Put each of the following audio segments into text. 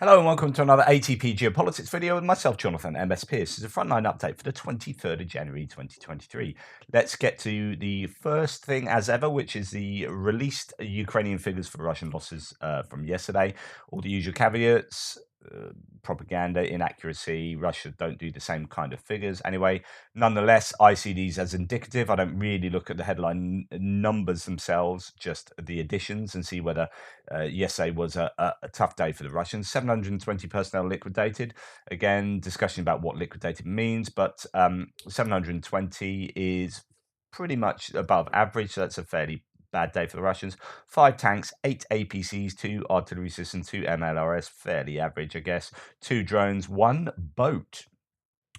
Hello and welcome to another ATP Geopolitics video with myself, Jonathan MS Pearce. This is a frontline update for the 23rd of January 2023. Let's get to the first thing as ever, which is the released Ukrainian figures for Russian losses from yesterday. All the usual caveats, propaganda, inaccuracy. Russia don't do the same kind of figures. Anyway, nonetheless, I see these as indicative. I don't really look at the headline numbers themselves, just the additions, and see whether yesterday was a tough day for the Russians. 720 personnel liquidated. Again, discussion about what liquidated means, but 720 is pretty much above average, so that's a fairly bad day for the Russians. 5 tanks, 8 APCs, 2 artillery systems, 2 MLRS, fairly average, I guess. 2 drones, 1 boat.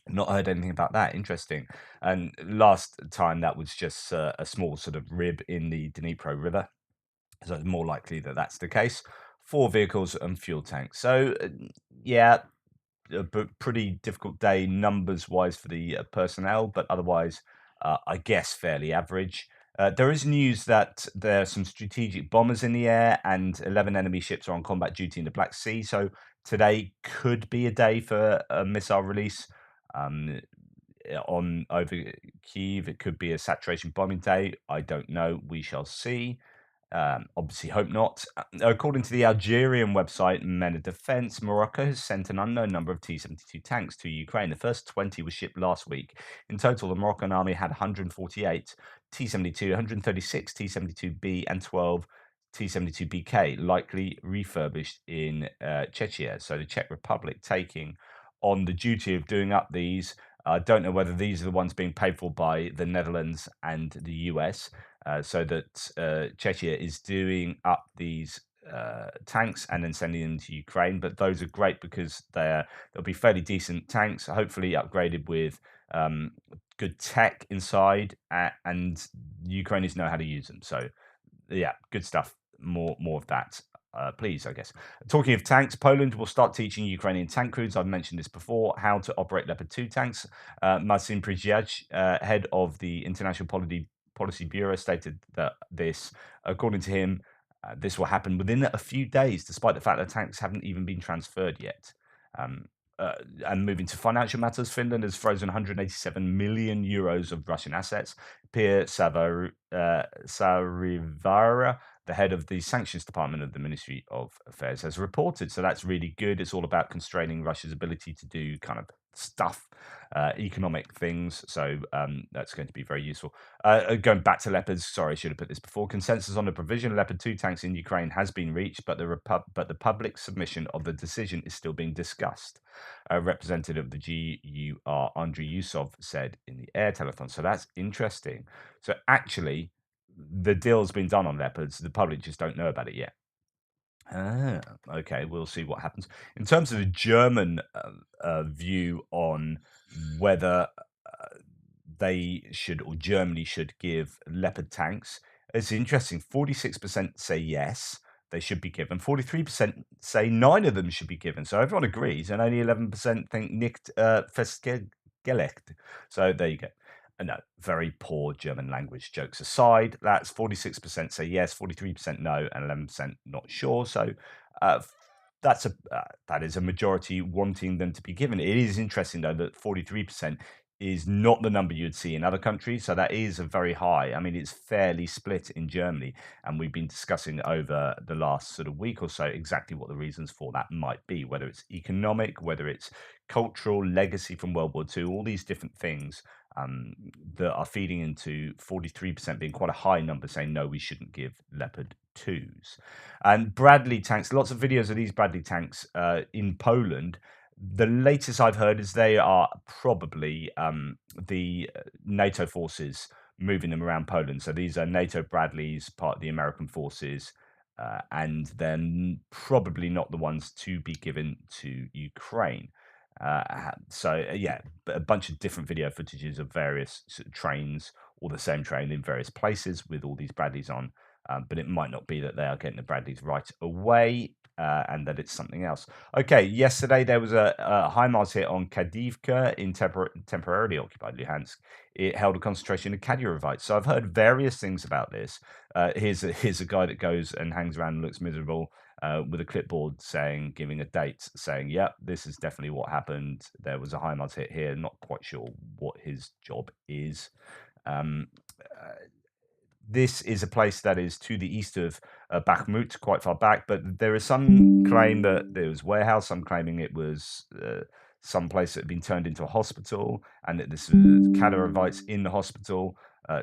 Not heard anything about that. Interesting. And last time that was just a small sort of rib in the Dnipro River. So it's more likely that that's the case. 4 vehicles and fuel tanks. So, yeah, a pretty difficult day numbers-wise for the personnel, but otherwise, I guess fairly average. There is news that there are some strategic bombers in the air and 11 enemy ships are on combat duty in the Black Sea. So today could be a day for a missile release on over Kyiv. It could be a saturation bombing day. I don't know. We shall see. Obviously, hope not. According to the Algerian website Men of Defense, Morocco has sent an unknown number of T-72 tanks to Ukraine. The first 20 were shipped last week. In total, the Moroccan army had 148 T-72, 136 T-72B, and 12 T-72BK, likely refurbished in Czechia. So the Czech Republic taking on the duty of doing up these. I don't know whether these are the ones being paid for by the Netherlands and the US. So that Czechia is doing up these tanks and then sending them to Ukraine. But those are great because they'll be fairly decent tanks, hopefully upgraded with good tech inside, and Ukrainians know how to use them. So yeah, good stuff. More of that. Please, I guess. Talking of tanks, Poland will start teaching Ukrainian tank crews, I've mentioned this before, how to operate Leopard 2 tanks. Marcin Przyjazd, head of the International Policy Bureau, stated that this, according to him, this will happen within a few days, despite the fact that tanks haven't even been transferred yet. And moving to financial matters, Finland has frozen 187 million euros of Russian assets. Pierre Sarivara, the head of the sanctions department of the Ministry of Affairs, has reported. So that's really good. It's all about constraining Russia's ability to do kind of stuff, economic things. So that's going to be very useful. Going back to Leopards, sorry, I should have put this before. Consensus on the provision of Leopard 2 tanks in Ukraine has been reached, but the public submission of the decision is still being discussed. A representative of the GUR, Andriy Yusov, said in the air telethon. So that's interesting. So actually, the deal's been done on Leopards. The public just don't know about it yet. Okay, we'll see what happens. In terms of the German view on whether they should or Germany should give Leopard tanks, it's interesting. 46% say yes, they should be given. 43% say 9 of them should be given. So everyone agrees, and only 11% think nicht festgelegt. So there you go. No, very poor German language. Jokes aside, that's 46% say yes, 43% no, and 11% not sure. So that is a majority wanting them to be given. It is interesting though that 43% is not the number you'd see in other countries. So that is a very high. I mean, it's fairly split in Germany, and we've been discussing over the last sort of week or so exactly what the reasons for that might be, whether it's economic, whether it's cultural legacy from World War II, all these different things that are feeding into 43% being quite a high number saying, no, we shouldn't give Leopard 2s. And Bradley tanks, lots of videos of these Bradley tanks in Poland. The latest I've heard is they are probably the NATO forces moving them around Poland. So these are NATO Bradleys, part of the American forces, and then probably not the ones to be given to Ukraine. Yeah, a bunch of different video footages of various sort of trains, or the same train in various places with all these Bradleys on. But it might not be that they are getting the Bradleys right away, and that it's something else. Okay, yesterday there was a HIMARS hit on Avdivka in temporarily occupied Luhansk. It held a concentration of Kadyrovites. So I've heard various things about this. Here's a guy that goes and hangs around and looks miserable. with a clipboard giving a date, saying, "Yep, this is definitely what happened. There was a HIMARS hit here. Not quite sure what his job is." Um, uh, this is a place that is to the east of Bakhmut, quite far back, but there is some claim that there was warehouse, some claiming it was some place that had been turned into a hospital, and that this was Kadyriovites in the hospital,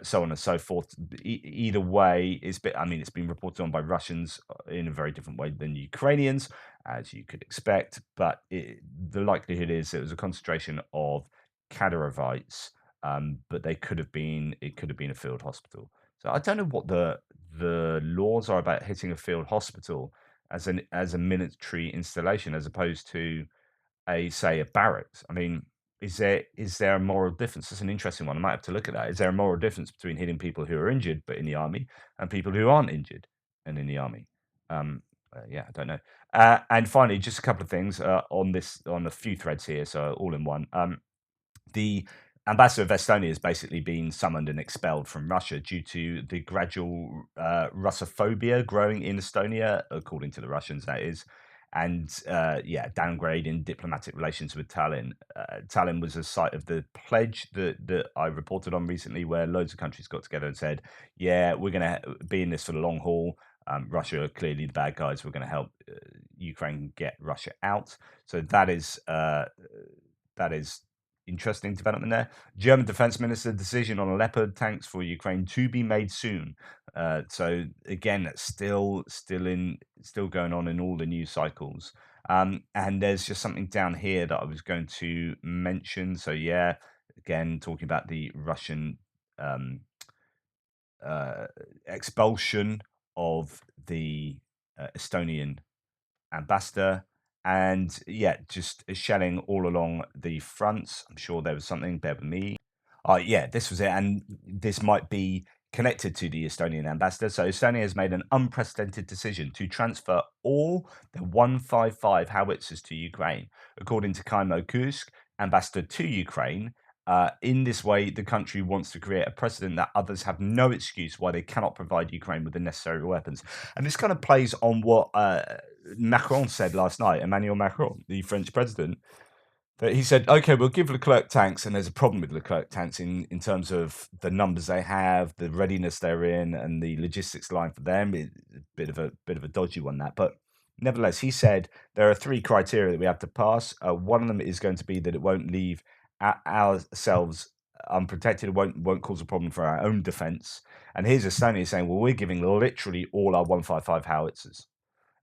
so on and so forth. Either way, it's been reported on by Russians in a very different way than Ukrainians, as you could expect, but the likelihood is it was a concentration of Kadyriovites, but it could have been a field hospital. So I don't know what the laws are about hitting a field hospital as a military installation as opposed to a barracks. I mean, is there a moral difference? That's an interesting one. I might have to look at that. Is there a moral difference between hitting people who are injured but in the army and people who aren't injured and in the army? Yeah, I don't know. And finally, just a couple of things on a few threads here, so all in one. The ambassador of Estonia has basically been summoned and expelled from Russia due to the gradual Russophobia growing in Estonia, according to the Russians, that is. And downgrade in diplomatic relations with Tallinn. Tallinn was a site of the pledge that I reported on recently, where loads of countries got together and said, "Yeah, we're going to be in this for the long haul. Russia are clearly the bad guys. We're going to help Ukraine get Russia out." So that is interesting development there. German defense minister decision on Leopard tanks for Ukraine to be made soon. So again, that's still going on in all the news cycles. And there's just something down here that I was going to mention. So yeah, again, talking about the Russian um, expulsion of the Estonian ambassador, and yeah, just shelling all along the fronts. I'm sure there was something. Bear with me. Yeah, this was it, and this might be connected to the Estonian ambassador. So Estonia has made an unprecedented decision to transfer all the 155 howitzers to Ukraine, according to Kaimo Kusk, ambassador to Ukraine. In this way, the country wants to create a precedent that others have no excuse why they cannot provide Ukraine with the necessary weapons. And this kind of plays on what Macron said last night, Emmanuel Macron, the French president, that he said, okay, we'll give Leclerc tanks, and there's a problem with Leclerc tanks in terms of the numbers they have, the readiness they're in, and the logistics line for them. It's a bit of a dodgy one, that. But nevertheless, he said there are three criteria that we have to pass. One of them is going to be that it won't leave ourselves unprotected. It won't cause a problem for our own defense. And here's Estonia saying, well, we're giving literally all our 155 howitzers,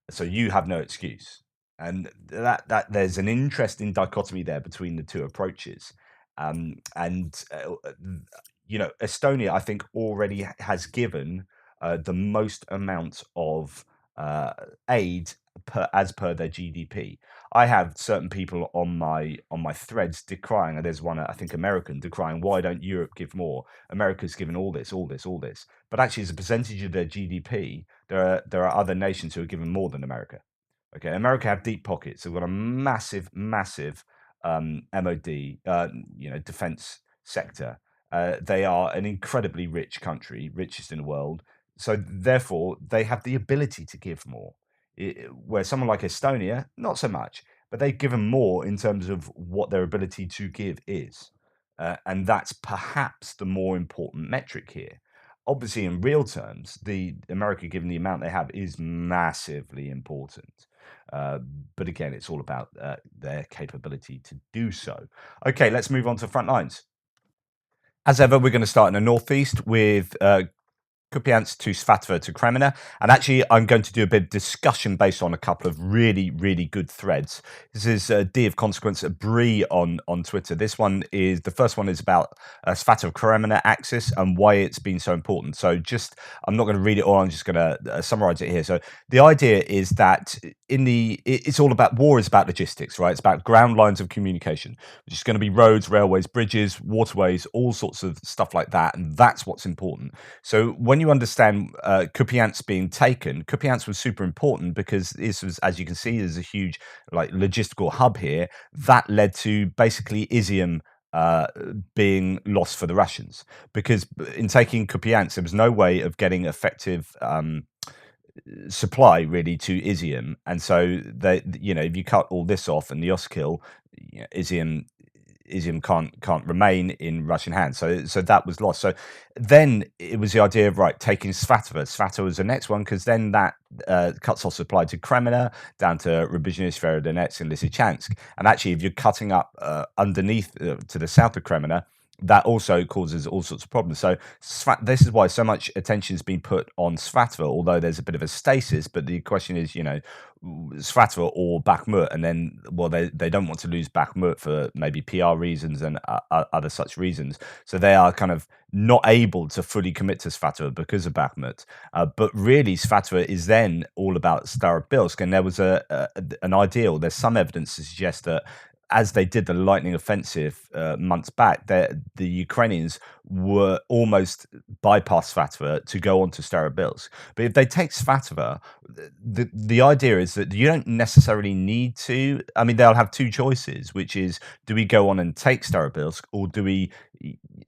so you have no excuse. And that there's an interesting dichotomy there between the two approaches. And Estonia, I think, already has given the most amount of aid as per their GDP. I have certain people on my threads decrying, and there's one, I think, American, decrying, why don't Europe give more? America's given all this, all this, all this. But actually, as a percentage of their GDP, there are other nations who are given more than America. Okay, America have deep pockets. They've got a massive, massive MOD, defense sector. They are an incredibly rich country, richest in the world. So therefore, they have the ability to give more. Where someone like Estonia, not so much, but they've given more in terms of what their ability to give is. And that's perhaps the more important metric here. Obviously, in real terms, the America, given the amount they have, is massively important. Uh, but again, it's all about their capability to do so. Okay, let's move on to front lines. As ever, we're going to start in the northeast with Kupiansk to Svatove to Kreminna. And actually, I'm going to do a bit of discussion based on a couple of really, really good threads. This is D of Consequence, Brie on Twitter. The first one is about Svatove Kreminna axis and why it's been so important. So I'm not going to read it all, I'm just going to summarize it here. So the idea is that it's all about, war is about logistics, right? It's about ground lines of communication, which is going to be roads, railways, bridges, waterways, all sorts of stuff like that. And that's what's important. So when you understand Kupiansk being taken, Kupiansk was super important because this was, as you can see, there's a huge logistical hub here that led to basically Izium being lost for the Russians, because in taking Kupiansk, there was no way of getting effective supply really to Izium, and so they, if you cut all this off and the Oskil, Izium can't remain in Russian hands. So that was lost. So then it was the idea of taking Svatove. Svatove was the next one because then that cuts off supply to Kreminna down to Rubizhny, Severodonetsk, and Lysychansk. And actually, if you're cutting up underneath to the south of Kreminna, that also causes all sorts of problems. So this is why so much attention has been put on Svatove, although there's a bit of a stasis. But the question is, Svatove or Bakhmut, and then, well, they don't want to lose Bakhmut for maybe PR reasons and other such reasons. So they are kind of not able to fully commit to Svatove because of Bakhmut. But really, Svatove is then all about Starobilsk, and there was an ideal. There's some evidence to suggest that as they did the lightning offensive months back, the Ukrainians were almost bypassed Svatove to go on to Starobilsk. But if they take Svatove, the idea is that you don't necessarily need to. I mean, they'll have two choices, which is, do we go on and take Starobilsk, or do we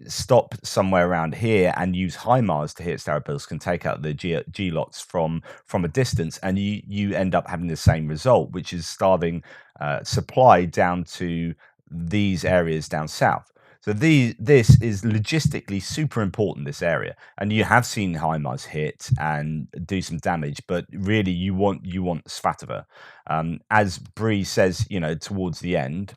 stop somewhere around here and use HIMARS to hit Starobilsk and take out the G-lots from a distance, and you end up having the same result, which is starving supply down to these areas down south. So this is logistically super important, this area, and you have seen HIMARS hit and do some damage, but really you want Svatove. As Bree says, towards the end,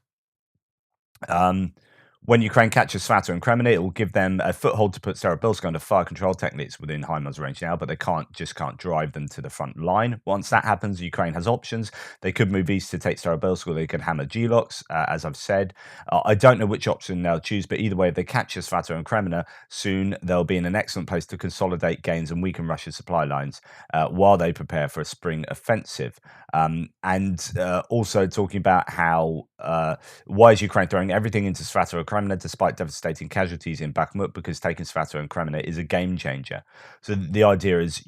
when Ukraine catches Svatove and Kreminna, it will give them a foothold to put Starobilsk under fire control techniques within HIMARS range now, but they can't drive them to the front line. Once that happens, Ukraine has options. They could move east to take Starobilsk, or they could hammer G-locks, as I've said. I don't know which option they'll choose, but either way, if they capture Svatove and Kreminna, soon they'll be in an excellent place to consolidate gains and weaken Russia's supply lines while they prepare for a spring offensive. And also talking about how why is Ukraine throwing everything into Svatove and Kreminna despite devastating casualties in Bakhmut? Because taking Svatove and Kreminna is a game changer. So the idea is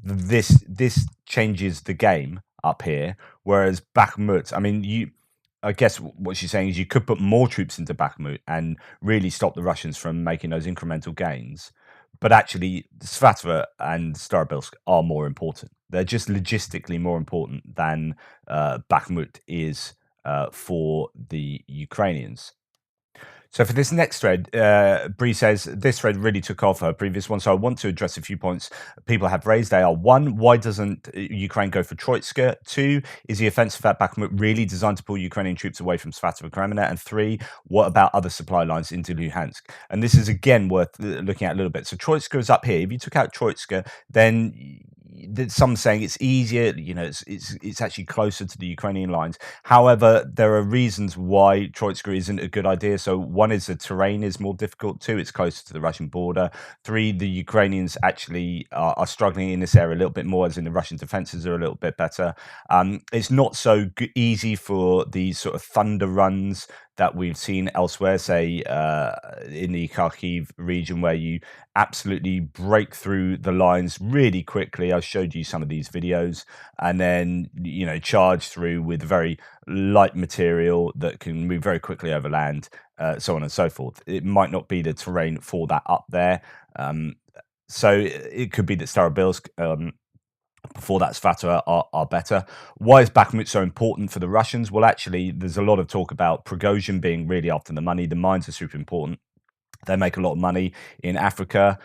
this changes the game up here, whereas Bakhmut, I mean, I guess what she's saying is you could put more troops into Bakhmut and really stop the Russians from making those incremental gains. But actually, Svatove and Starobilsk are more important. They're just logistically more important than Bakhmut is for the Ukrainians. So for this next thread, Bree says, this thread really took off her previous one, so I want to address a few points people have raised. They are: one, why doesn't Ukraine go for Troitska? Two, is the offensive at Bakhmut really designed to pull Ukrainian troops away from Svatove and Kreminna? And three, what about other supply lines into Luhansk? And this is, again, worth looking at a little bit. So Troitska is up here. If you took out Troitska, then some saying it's easier, it's actually closer to the Ukrainian lines. However, there are reasons why Troitska isn't a good idea. So one is the terrain is more difficult. Two, it's closer to the Russian border. Three, the Ukrainians actually are struggling in this area a little bit more, as in the Russian defenses are a little bit better. It's not so easy for these sort of thunder runs that we've seen elsewhere, say in the Kharkiv region, where you absolutely break through the lines really quickly. I showed you some of these videos, and then charge through with very light material that can move very quickly over land, so on and so forth. It might not be the terrain for that up there, so it could be that Starobilsk, before that, Svatove are better. Why is Bakhmut so important for the Russians? Well, actually, there's a lot of talk about Prigozhin being really after the money. The mines are super important. They make a lot of money in Africa,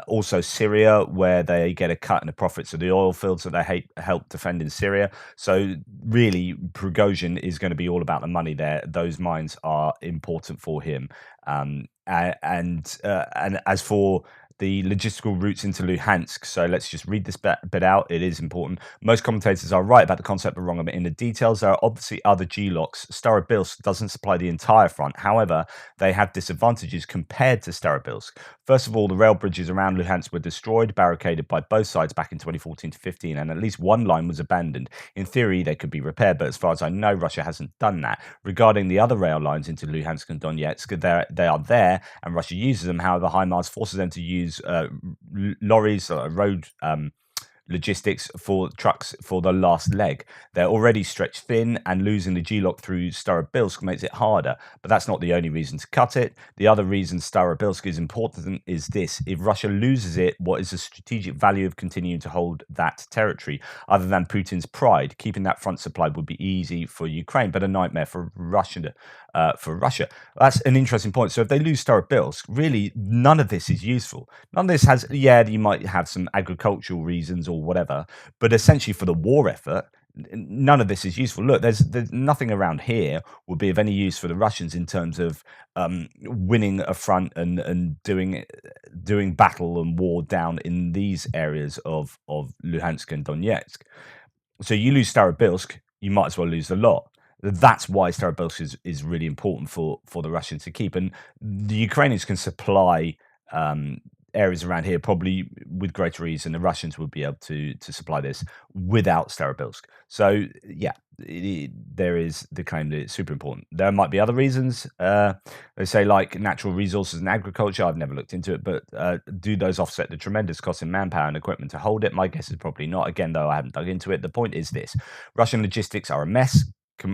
also Syria, where they get a cut in the profits of the oil fields that they help defend in Syria. So really, Prigozhin is going to be all about the money there. Those mines are important for him. And as for the logistical routes into Luhansk. So let's just read this bit out. It is important. Most commentators are right about the concept, but wrong in the details. There are obviously other G-locks. Starobilsk doesn't supply the entire front. However, they have disadvantages compared to Starobilsk. First of all, the rail bridges around Luhansk were destroyed, barricaded by both sides back in 2014 to 15, and at least one line was abandoned. In theory, they could be repaired, but as far as I know, Russia hasn't done that. Regarding the other rail lines into Luhansk and Donetsk, they are there, and Russia uses them. However, HIMARS forces them to use lorries, road logistics for trucks for the last leg. They're already stretched thin, and losing the G-lock through Starobilsk makes it harder. But that's not the only reason to cut it. The other reason Starobilsk is important is this: if Russia loses it, what is the strategic value of continuing to hold that territory? Other than Putin's pride, keeping that front supplied would be easy for Ukraine, but a nightmare for Russia. That's an interesting point. So if they lose Starobilsk, really none of this is useful. None of this has, yeah, you might have some agricultural reasons or whatever, but essentially for the war effort, none of this is useful. Look, there's nothing around here would be of any use for the Russians in terms of winning a front and doing battle and war down in these areas of Luhansk and Donetsk. So you lose Starobilsk, you might as well lose the lot. That's why Starobilsk is really important for the Russians to keep, and the Ukrainians can supply areas around here probably with greater ease, and the Russians would be able to supply this without Starobilsk. So yeah, there is the claim that it's super important. There might be other reasons. They say like natural resources and agriculture. I've never looked into it, but do those offset the tremendous cost in manpower and equipment to hold it? My guess is probably not. Again, though, I haven't dug into it. The point is this: Russian logistics are a mess.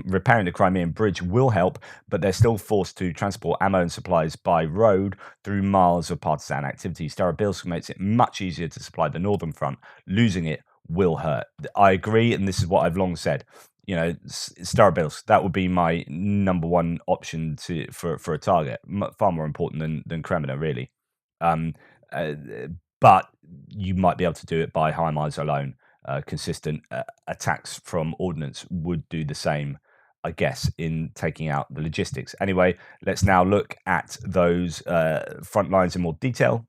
Repairing the Crimean bridge will help, but they're still forced to transport ammo and supplies by road through miles of partisan activity. Starobilsk makes it much easier to supply the northern front. Losing it will hurt. I agree, and this is what I've long said. You know, Starobilsk, that would be my number one option for a target. Far more important than Kreminna, really. Um, uh, but you might be able to do it by HIMARS alone. Consistent attacks from ordnance would do the same, I guess, in taking out the logistics. Anyway, let's now look at those front lines in more detail.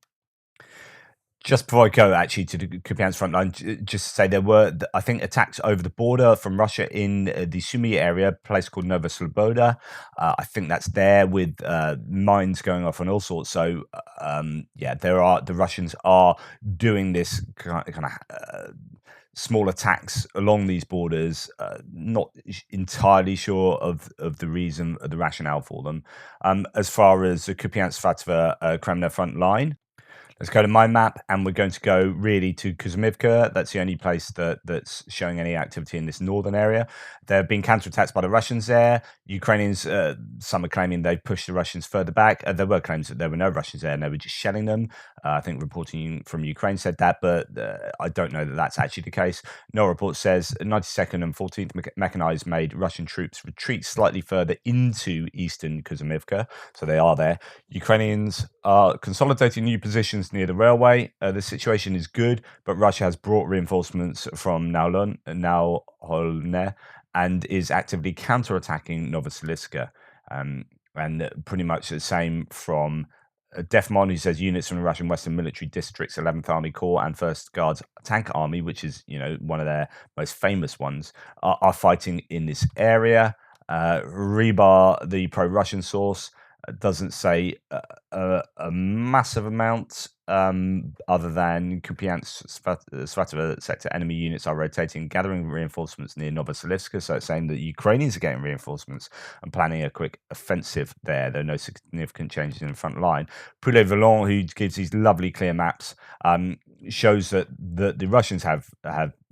Just before I go, actually, to the Kupiansk front line, just to say there were, I think, attacks over the border from Russia in the Sumy area, a place called Nova Sloboda. I think that's there with mines going off and all sorts. So, yeah, the Russians are doing this kind of small attacks along these borders. Not entirely sure of the reason, the rationale for them. As far as the Kupiansk Svatove Kreminna front line, let's go to my map, and we're going to go really to Kuzmivka. That's the only place that's showing any activity in this northern area. There have been counterattacks by the Russians there. Ukrainians, some are claiming they pushed the Russians further back. There were claims that there were no Russians there and they were just shelling them. I think reporting from Ukraine said that, but I don't know that that's actually the case. No report says 92nd and 14th Mechanized made Russian troops retreat slightly further into eastern Kuzmivka, so they are there. Ukrainians are consolidating new positions near the railway. The situation is good, but Russia has brought reinforcements from Naolne and is actively counterattacking Novosibirsk. And pretty much the same from Defmon, who says units from the Russian Western Military District's 11th Army Corps and 1st Guards Tank Army, which is, you know, one of their most famous ones, are fighting in this area. Rebar, the pro-Russian source, doesn't say a massive amount, other than Kupiansk Svatove sector enemy units are rotating, gathering reinforcements near Novosibirsk. So it's saying that Ukrainians are getting reinforcements and planning a quick offensive there. There are no significant changes in the front line. Poulet Volant, who gives these lovely clear maps, shows that the Russians have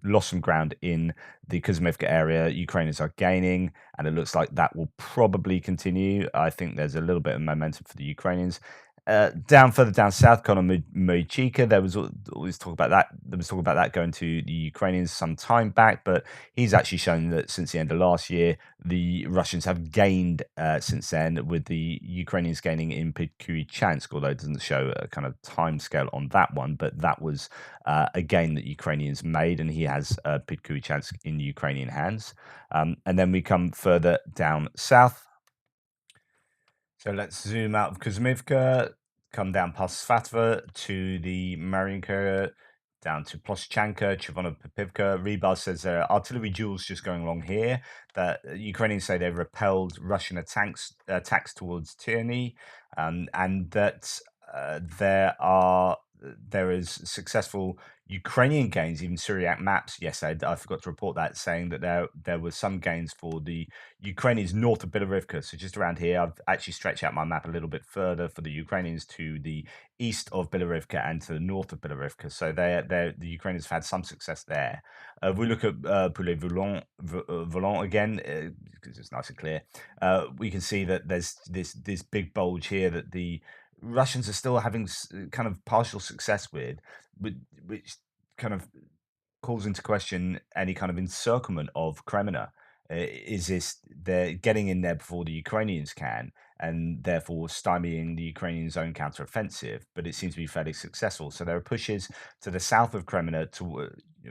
lost some ground in the Kuzmivka area. Ukrainians are gaining, and it looks like that will probably continue. I think there's a little bit of momentum for the Ukrainians. Further down south, Moichika, there was always talk about that. There was talk about that going to the Ukrainians some time back, but he's actually shown that since the end of last year, the Russians have gained since then, with the Ukrainians gaining in Kupiansk, although it doesn't show a kind of time scale on that one. But that was a gain that Ukrainians made, and he has Kupiansk in Ukrainian hands. And then we come further down south. So let's zoom out of Kuzmivka, come down past Svatove to the Marinka, down to Ploschanka, Chivonopipivka. Rebar says there are artillery duels just going along here. That Ukrainians say they repelled Russian attacks towards Tyranny, and that there are there is successful Ukrainian gains, even Syriac maps. Yes, I forgot to report that, saying that there were some gains for the Ukrainians north of Bilorivka. So just around here, I've actually stretched out my map a little bit further for the Ukrainians to the east of Bilorivka and to the north of Bilorivka. So the Ukrainians have had some success there. If we look at Poulet Volant again, because it's nice and clear, we can see that there's this big bulge here that the Russians are still having kind of partial success with, which kind of calls into question any kind of encirclement of Kreminna. Is this they're getting in there before the Ukrainians can, and therefore stymieing the Ukrainians' own counteroffensive? But it seems to be fairly successful. So there are pushes to the south of Kreminna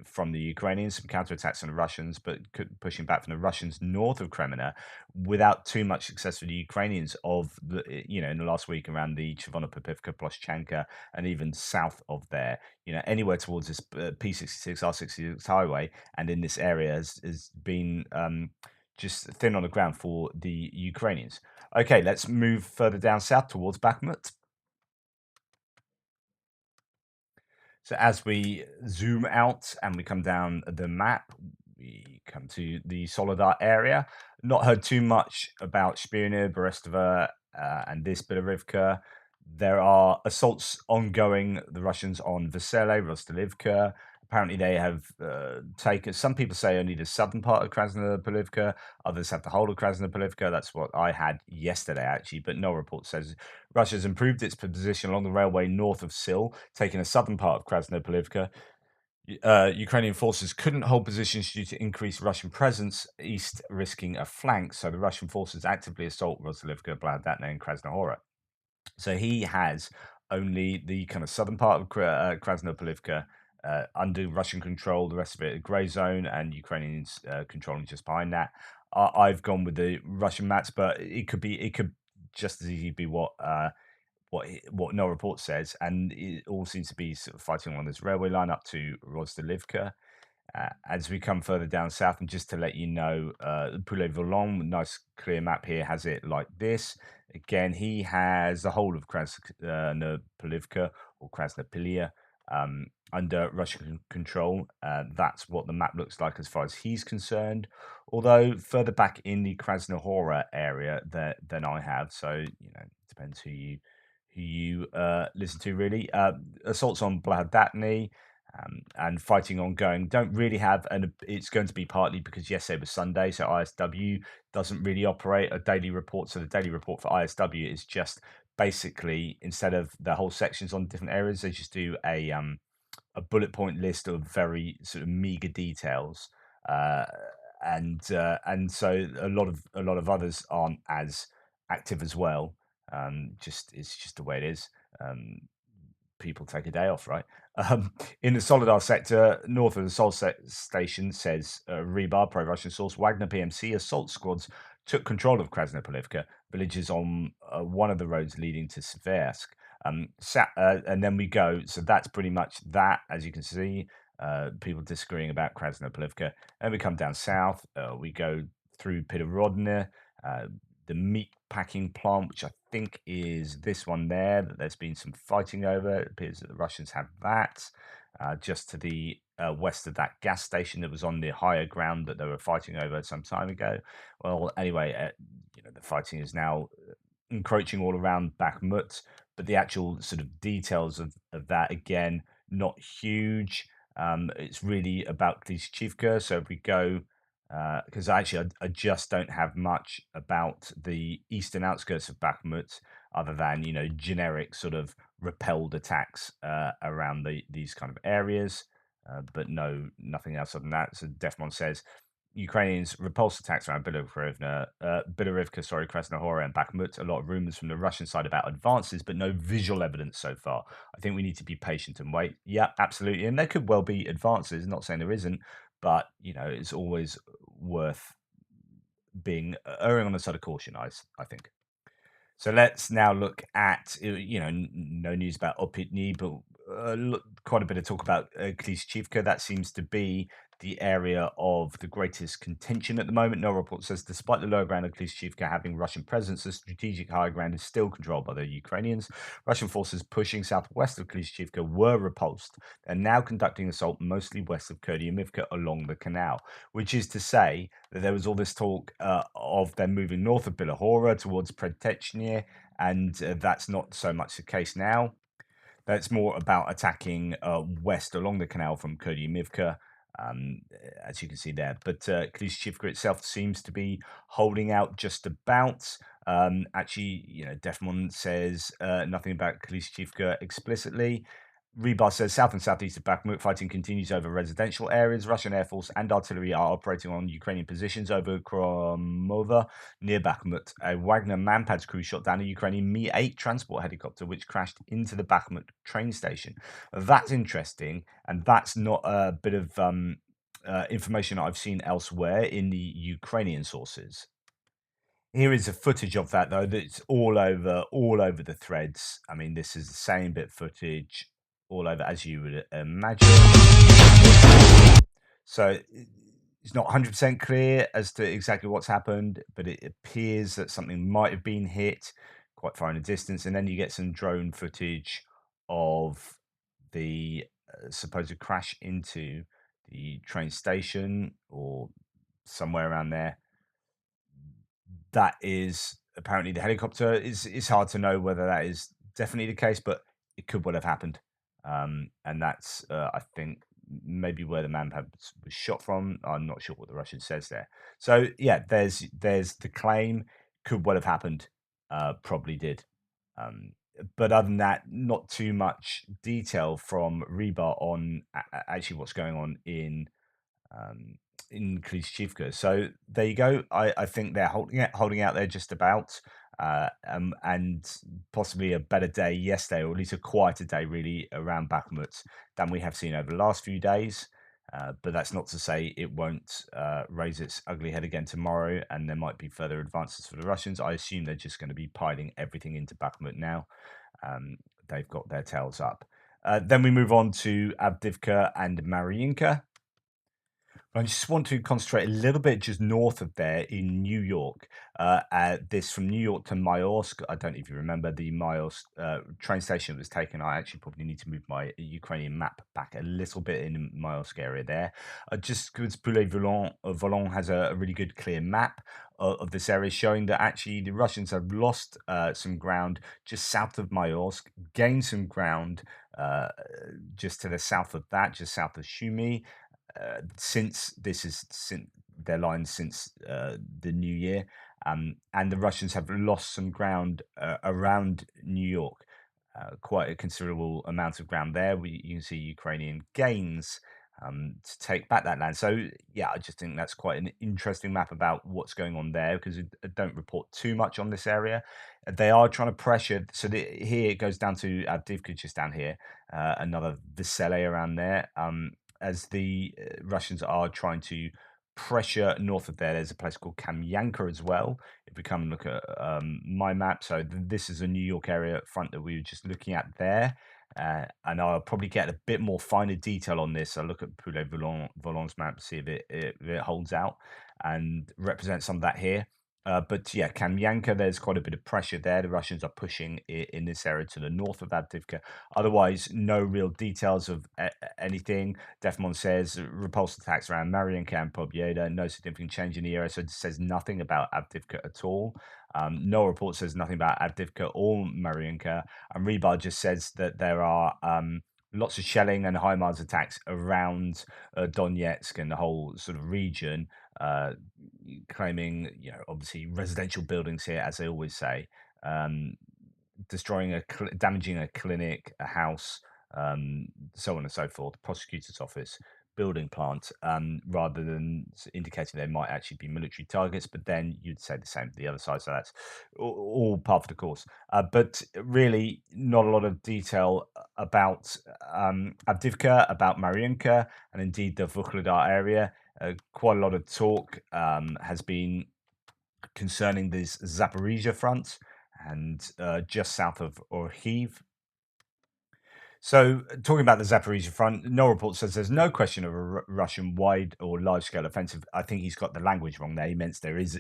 from the Ukrainians, some counterattacks from the Russians, but pushing back from the Russians north of Kreminna without too much success for the Ukrainians in the last week around the Chervonopopivka, Ploshchanka, and even south of there, anywhere towards this P66, R66 highway, and in this area has been just thin on the ground for the Ukrainians. Okay, let's move further down south towards Bakhmut. So as we zoom out and we come down the map, we come to the Solidar area. Not heard too much about Spirne, Berestova, and this bit of Rivka. There are assaults ongoing, the Russians on Vesele, Rostelivka. Apparently they have taken, some people say only the southern part of Krasnopolivka, others have the whole of Krasnopolivka. That's what I had yesterday, actually, but no report says Russia's improved its position along the railway north of Sil, taking the southern part of Krasnopolivka. Ukrainian forces couldn't hold positions due to increased Russian presence east, risking a flank. So the Russian forces actively assault Roslivka, Bladatne, and Krasnohora. So he has only the kind of southern part of Krasnopolivka under Russian control, the rest of it a grey zone, and Ukrainians controlling just behind that. I've gone with the Russian maps, but it could just as easily be what no report says, and it all seems to be sort of fighting along this railway line up to Rosdelivka. As we come further down south, and just to let you know, Poulet Volant, nice clear map here, has it like this. Again, he has the whole of Krasnopolivka or Krasnopilia under Russian control. That's what the map looks like as far as he's concerned. Although further back in the Krasnohora area than I have, so depends who you listen to really. Assaults on Bladatny and fighting ongoing. Don't really have, and it's going to be partly because yesterday was Sunday, so ISW doesn't really operate a daily report. So the daily report for ISW is just basically, instead of the whole sections on different areas, they just do a bullet point list of very sort of meager details. Uh, and so a lot of others aren't as active as well. Just it's just the way it is. People take a day off, right? In the Solidar sector, north of the Sol station, says Rebar, pro-Russian source, Wagner PMC assault squads took control of Krasnopolivka, villages on one of the roads leading to Seversk. And then we go, so that's pretty much that, as you can see, people disagreeing about Krasnopolivka. And we come down south, we go through Pidorodne, the meat packing plant, which I think is this one there, that there's been some fighting over. It appears that the Russians have that. Just to the west of that gas station that was on the higher ground that they were fighting over some time ago. Well, anyway, the fighting is now encroaching all around Bakhmut, but the actual sort of details of that, again, not huge. It's really about Klishchivka. So if we go because actually I just don't have much about the eastern outskirts of Bakhmut other than generic sort of repelled attacks around these kind of areas, but nothing else other than that. So Defmon says Ukrainians repulsed attacks around Bilorivka, sorry, Krasnohora and Bakhmut. A lot of rumors from the Russian side about advances, but no visual evidence so far. I think we need to be patient and wait. Yeah, absolutely, and there could well be advances. Not saying there isn't, but it's always worth being erring on the side of caution. I think. So let's now look at no news about Opitny, but quite a bit of talk about Klishchivka. That seems to be the area of the greatest contention at the moment. No report says, despite the lower ground of Klishchivka having Russian presence, the strategic higher ground is still controlled by the Ukrainians. Russian forces pushing southwest of Klishchivka were repulsed and now conducting assault mostly west of Kupiansk along the canal, which is to say that there was all this talk of them moving north of Bilahora towards Predtechny, and that's not so much the case now. That's more about attacking west along the canal from Kupiansk, as you can see there. But Klishchivka itself seems to be holding out just about. Actually, Defmon says nothing about Klishchivka explicitly. Rebar says south and southeast of Bakhmut fighting continues over residential areas. Russian air force and artillery are operating on Ukrainian positions over Kromova near Bakhmut. A Wagner Manpads crew shot down a Ukrainian Mi-8 transport helicopter which crashed into the Bakhmut train station. That's interesting, and that's not a bit of information I've seen elsewhere in the Ukrainian sources. Here is a footage of that though. That's all over the threads. I mean, this is the same bit of footage all over, as you would imagine. So it's not 100% clear as to exactly what's happened, but it appears that something might have been hit quite far in the distance. And then you get some drone footage of the supposed crash into the train station or somewhere around there. That is apparently the helicopter. It's hard to know whether that is definitely the case, but it could well have happened. And that's, I think, maybe where the manpad was shot from. I'm not sure what the Russian says there. So yeah, there's the claim. Could well have happened. Probably did. But other than that, not too much detail from Rebar on actually what's going on um, in Klishchivka. So there you go. I think they're holding out there just about, and possibly a better day yesterday, or at least a quieter day really around Bakhmut than we have seen over the last few days. But that's not to say it won't raise its ugly head again tomorrow, and there might be further advances for the Russians. I assume they're just going to be piling everything into Bakhmut now. They've got their tails up. Then we move on to Avdivka and Marinka. I just want to concentrate a little bit just north of there in New York. This from New York to Mayorsk. I don't know if you remember the Mayorsk train station that was taken. I actually probably need to move my Ukrainian map back a little bit in the Mayorsk area there. Just because Poulet Volant has a really good clear map of this area showing that actually the Russians have lost some ground just south of Mayorsk, gained some ground just to the south of that, just south of Shumi. Since their line since the new year, and the Russians have lost some ground around New York, quite a considerable amount of ground there. You can see Ukrainian gains to take back that land. So yeah, I just think that's quite an interesting map about what's going on there because I don't report too much on this area. They are trying to pressure. So here it goes down to Avdivka, just down here, another Visele around there. As the Russians are trying to pressure north of there. There's a place called Kamyanka as well. If we come and look at my map, so this is a New York area front that we were just looking at there. And I'll probably get a bit more finer detail on this. I'll look at Poulet Volant's map to see if it holds out and represents some of that here. But yeah, Kamyanka, there's quite a bit of pressure there. The Russians are pushing in this area to the north of Avdivka. Otherwise, no real details of anything. Defmon says repulsed attacks around Marinka and Pobyeda. No significant change in the area, so it says nothing about Avdivka at all. No report says nothing about Avdivka or Marinka. And Rebar just says that there are lots of shelling and HIMARS attacks around Donetsk and the whole sort of region, claiming, obviously residential buildings here, as they always say, destroying damaging a clinic, a house, so on and so forth, prosecutor's office, building plant, rather than indicating they might actually be military targets. But then you'd say the same to the other side. So that's all part of the course. But really, not a lot of detail about Avdivka, about Marinka, and indeed the Vuhledar area. Quite a lot of talk has been concerning this Zaporizhia front and just south of Orhiv. So, talking about the Zaporizhia front, no report says there's no question of a Russian wide or large scale offensive. I think he's got the language wrong there. He meant there is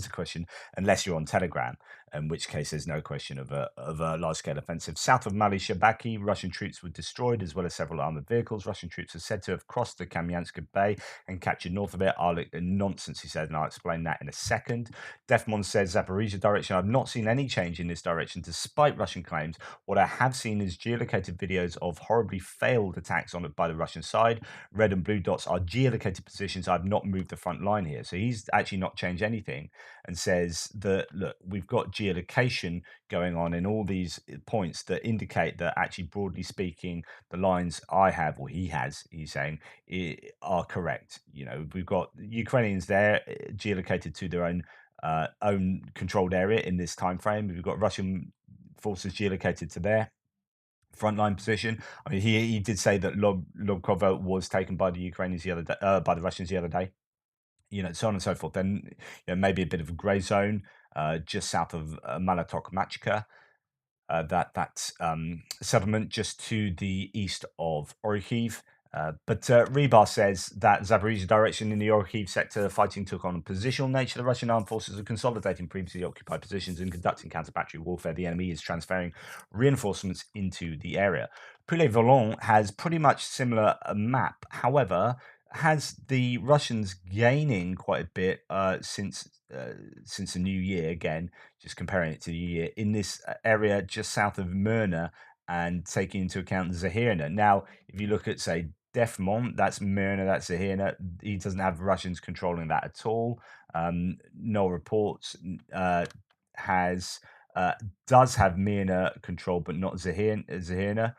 a question, unless you're on Telegram, in which case there's no question of a large scale offensive. South of Mali Shabaki, Russian troops were destroyed as well as several armored vehicles. Russian troops are said to have crossed the Kamianska Bay and captured north of it. Nonsense, he said, and I'll explain that in a second. Defmon says Zaporizhia direction. I've not seen any change in this direction despite Russian claims. What I have seen is geolocated videos of horribly failed attacks on it by the Russian side. Red and blue dots are geolocated positions. I've not moved the front line here. So he's actually not changed anything and says that, look, we've got geolocation going on in all these points that indicate that actually, broadly speaking, the lines I have, or he has, he's saying, are correct. You know, we've got Ukrainians there geolocated to their own controlled area in this time frame. We've got Russian forces geolocated to their frontline position. I mean, he did say that Lobkovo was taken by the Ukrainians the other day, by the Russians the other day. You know, so on and so forth. Then, you know, maybe a bit of a grey zone just south of Malatok Machka. That settlement just to the east of Orikhiv. But Rebar says that Zaporizhia direction in the Orikhiv sector, fighting took on a positional nature. The Russian armed forces are consolidating previously occupied positions and conducting counter-battery warfare. The enemy is transferring reinforcements into the area. Poulet-Volant has pretty much similar map. However, has the Russians gaining quite a bit since the new year again, just comparing it to the year, in this area just south of Myrna and taking into account Zahirna. Now, if you look at, say, Defmont, that's Myrna, that's Zahirna. He doesn't have Russians controlling that at all. No reports has does have Myrna control, but not Zahirna.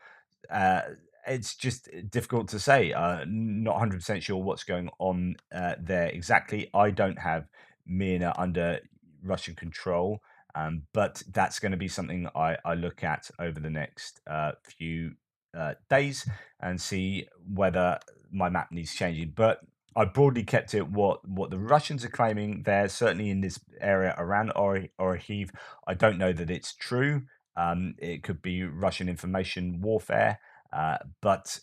Uh, it's just difficult to say. Not 100% sure what's going on there exactly. I don't have Mina under Russian control, but that's going to be something I look at over the next few days and see whether my map needs changing. But I broadly kept it what the Russians are claiming there, certainly in this area around Orikhiv. I don't know that it's true. It could be Russian information warfare, but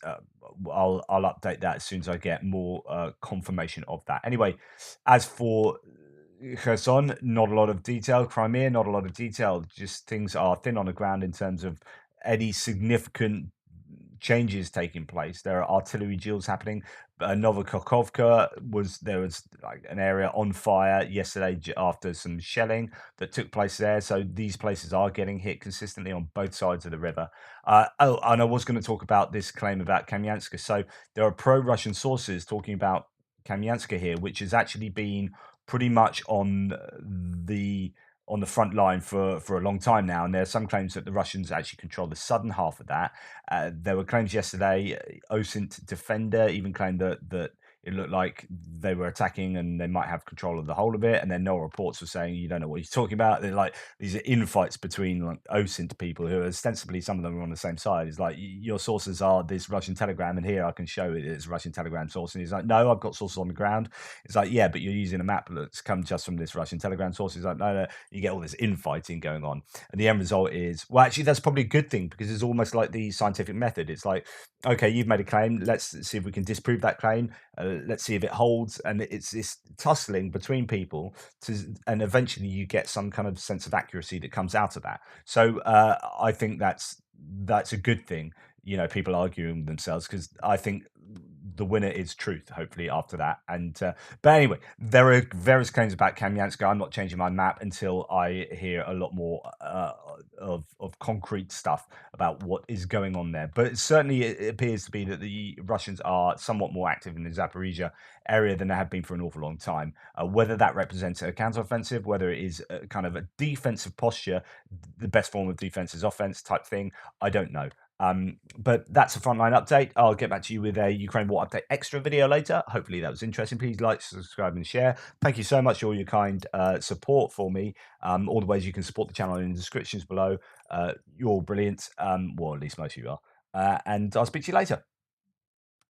I'll update that as soon as I get more confirmation of that. Anyway, as for Kherson, not a lot of detail. Crimea, not a lot of detail. Just things are thin on the ground in terms of any significant changes taking place. There are artillery drills happening. Novokakovka there was like an area on fire yesterday after some shelling that took place there. So these places are getting hit consistently on both sides of the river. And I was going to talk about this claim about Kamianska. So there are pro-Russian sources talking about Kamianska here, which has actually been pretty much on the front line for a long time now, and there are some claims that the Russians actually control the southern half of that. There were claims yesterday. OSINT Defender even claimed that it looked like they were attacking and they might have control of the whole of it. And then no reports were saying you don't know what he's talking about. They're like these are infights between like OSINT people who are ostensibly some of them are on the same side. It's like your sources are this Russian Telegram, and here I can show it is Russian Telegram source. And he's like, no, I've got sources on the ground. It's like, yeah, but you're using a map that's come just from this Russian Telegram source. He's like, no, you get all this infighting going on. And the end result is, well, actually, that's probably a good thing because it's almost like the scientific method. It's like, okay, you've made a claim. Let's see if we can disprove that claim. Let's see if it holds. And it's this tussling between people and eventually you get some kind of sense of accuracy that comes out of that. So I think that's a good thing. You know, people arguing themselves because I think the winner is truth, hopefully, after that. And but anyway, there are various claims about Kamianska. I'm not changing my map until I hear a lot more of concrete stuff about what is going on there. But certainly it appears to be that the Russians are somewhat more active in the Zaporizhia area than they have been for an awful long time. Whether that represents a counteroffensive, whether it is a kind of a defensive posture, the best form of defense is offense type thing, I don't know. But that's a frontline update. I'll get back to you with a Ukraine War Update extra video later. Hopefully that was interesting. Please like, subscribe, and share. Thank you so much for all your kind support for me. All the ways you can support the channel in the descriptions below. You're all brilliant. Well, at least most of you are. And I'll speak to you later.